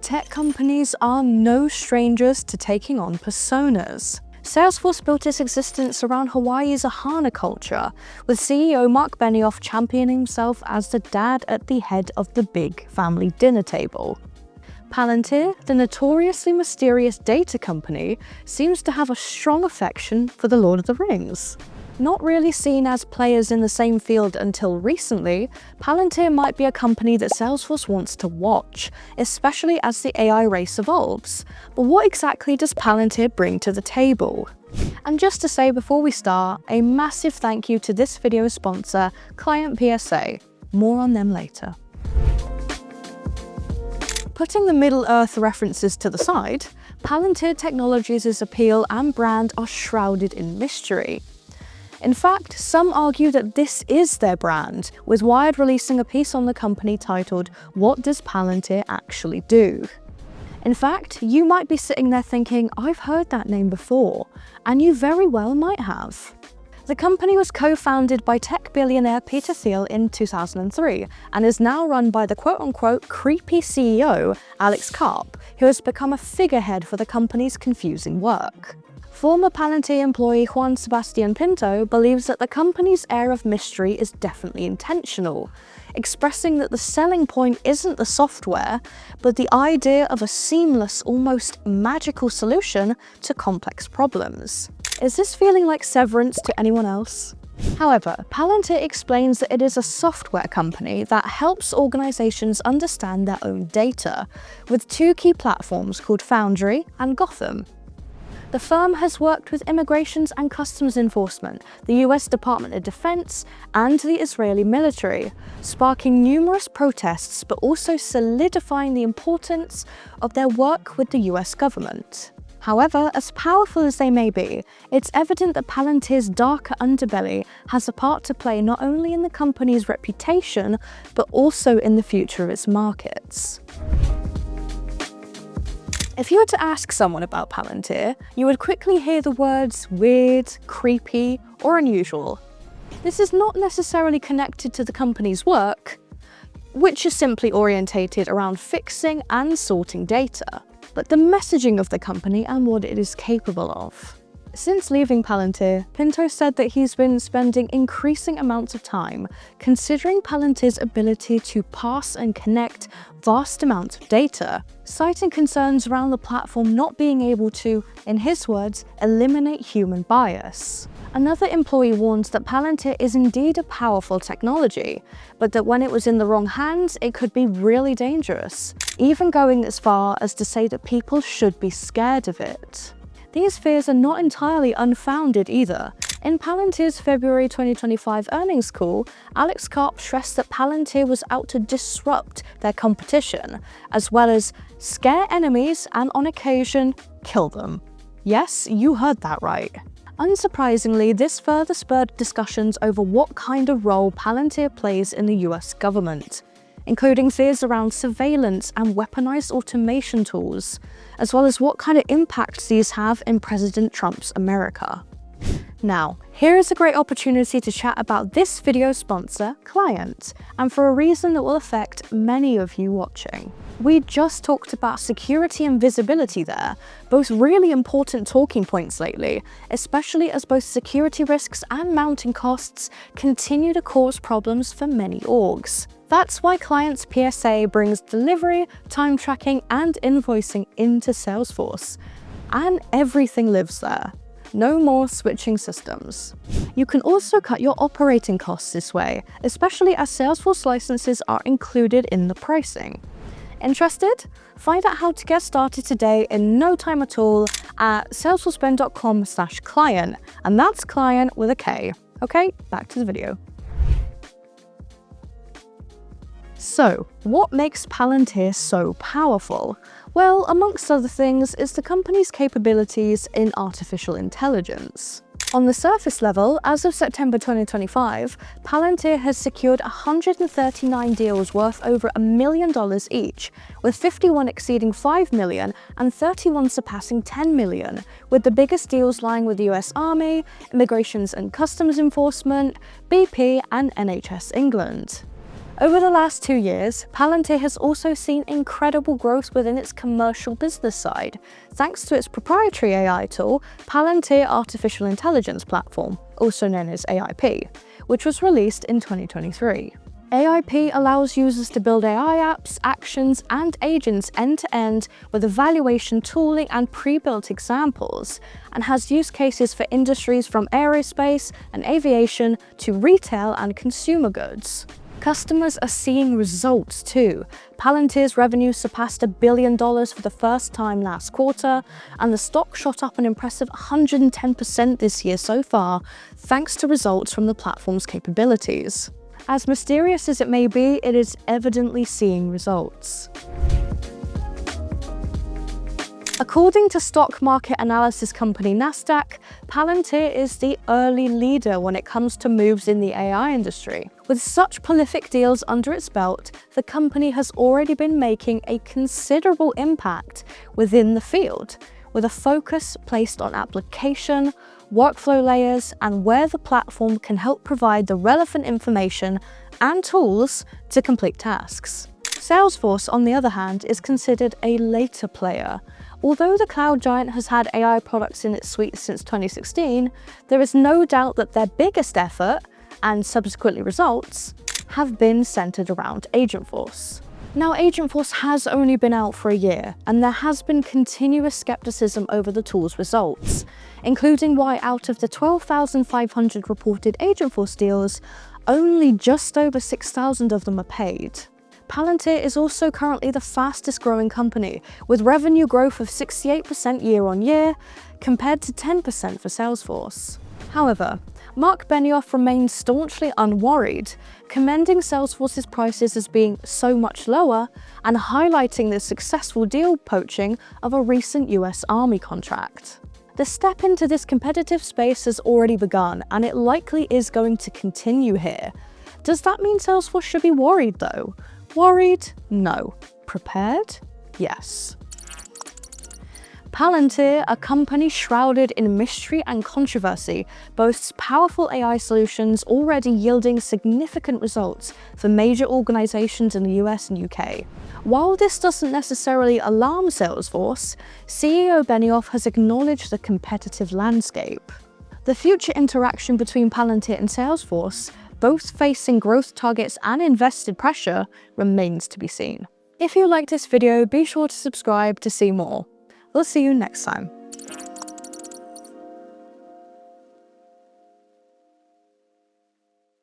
tech companies are no strangers to taking on personas. Salesforce built its existence around Hawaii's Ahana culture, with CEO Mark Benioff championing himself as the dad at the head of the big family dinner table. Palantir, the notoriously mysterious data company, seems to have a strong affection for the Lord of the Rings. Not really seen as players in the same field until recently, Palantir might be a company that Salesforce wants to watch, especially as the AI race evolves. But what exactly does Palantir bring to the table? And just to say before we start, a massive thank you to this video's sponsor, Client PSA. More on them later. Putting the Middle-earth references to the side, Palantir Technologies' appeal and brand are shrouded in mystery. In fact, some argue that this is their brand, with Wired releasing a piece on the company titled, "What Does Palantir Actually Do?" In fact, you might be sitting there thinking, I've heard that name before, and you very well might have. The company was co-founded by tech billionaire Peter Thiel in 2003 and is now run by the quote-unquote creepy CEO, Alex Karp, who has become a figurehead for the company's confusing work. Former Palantir employee Juan Sebastian Pinto believes that the company's air of mystery is definitely intentional, expressing that the selling point isn't the software, but the idea of a seamless, almost magical solution to complex problems. Is this feeling like Severance to anyone else? However, Palantir explains that it is a software company that helps organizations understand their own data, with two key platforms called Foundry and Gotham. The firm has worked with Immigrations and Customs Enforcement, the US Department of Defense, and the Israeli military, sparking numerous protests but also solidifying the importance of their work with the US government. However, as powerful as they may be, it's evident that Palantir's darker underbelly has a part to play not only in the company's reputation, but also in the future of its markets. If you were to ask someone about Palantir, you would quickly hear the words weird, creepy, or unusual. This is not necessarily connected to the company's work, which is simply orientated around fixing and sorting data, but the messaging of the company and what it is capable of. Since leaving Palantir, Pinto said that he's been spending increasing amounts of time considering Palantir's ability to pass and connect vast amounts of data, citing concerns around the platform not being able to, in his words, eliminate human bias. Another employee warns that Palantir is indeed a powerful technology, but that when it was in the wrong hands, it could be really dangerous, even going as far as to say that people should be scared of it. These fears are not entirely unfounded either. In Palantir's February 2025 earnings call, Alex Karp stressed that Palantir was out to disrupt their competition, as well as scare enemies and, on occasion, kill them. Yes, you heard that right. Unsurprisingly, this further spurred discussions over what kind of role Palantir plays in the US government, including fears around surveillance and weaponized automation tools, as well as what kind of impacts these have in President Trump's America. Now, here is a great opportunity to chat about this video sponsor, Client, and for a reason that will affect many of you watching. We just talked about security and visibility there, both really important talking points lately, especially as both security risks and mounting costs continue to cause problems for many orgs. That's why Client's PSA brings delivery, time tracking, and invoicing into Salesforce. And everything lives there. No more switching systems. You can also cut your operating costs this way, especially as Salesforce licenses are included in the pricing. Interested? Find out how to get started today in no time at all at salesforceben.com/client, and that's client with a K. Okay, back to the video. So, what makes Palantir so powerful? Well, amongst other things, is the company's capabilities in artificial intelligence. On the surface level, as of September 2025, Palantir has secured 139 deals worth over $1 million each, with 51 exceeding $5 million and 31 surpassing $10 million, with the biggest deals lying with the US Army, Immigrations and Customs Enforcement, BP, and NHS England. Over the last 2 years, Palantir has also seen incredible growth within its commercial business side, thanks to its proprietary AI tool, Palantir Artificial Intelligence Platform, also known as AIP, which was released in 2023. AIP allows users to build AI apps, actions, and agents end-to-end with evaluation tooling and pre-built examples, and has use cases for industries from aerospace and aviation to retail and consumer goods. Customers are seeing results too. Palantir's revenue surpassed $1 billion for the first time last quarter, and the stock shot up an impressive 110% this year so far, thanks to results from the platform's capabilities. As mysterious as it may be, it is evidently seeing results. According to stock market analysis company Nasdaq, Palantir is the early leader when it comes to moves in the AI industry. With such prolific deals under its belt, the company has already been making a considerable impact within the field, with a focus placed on application, workflow layers, and where the platform can help provide the relevant information and tools to complete tasks. Salesforce, on the other hand, is considered a later player. Although the cloud giant has had AI products in its suite since 2016, there is no doubt that their biggest effort, and subsequently results, have been centered around Agentforce. Now, Agentforce has only been out for a year, and there has been continuous skepticism over the tool's results, including why out of the 12,500 reported Agentforce deals, only just over 6,000 of them are paid. Palantir is also currently the fastest growing company, with revenue growth of 68% year-on-year, compared to 10% for Salesforce. However, Mark Benioff remains staunchly unworried, commending Salesforce's prices as being so much lower and highlighting the successful deal poaching of a recent US Army contract. The step into this competitive space has already begun, and it likely is going to continue here. Does that mean Salesforce should be worried though? Worried? No. Prepared? Yes. Palantir, a company shrouded in mystery and controversy, boasts powerful AI solutions already yielding significant results for major organizations in the US and UK. While this doesn't necessarily alarm Salesforce, CEO Benioff has acknowledged the competitive landscape. The future interaction between Palantir and Salesforce, both facing growth targets and invested pressure, remains to be seen. If you liked this video, be sure to subscribe to see more. We'll see you next time.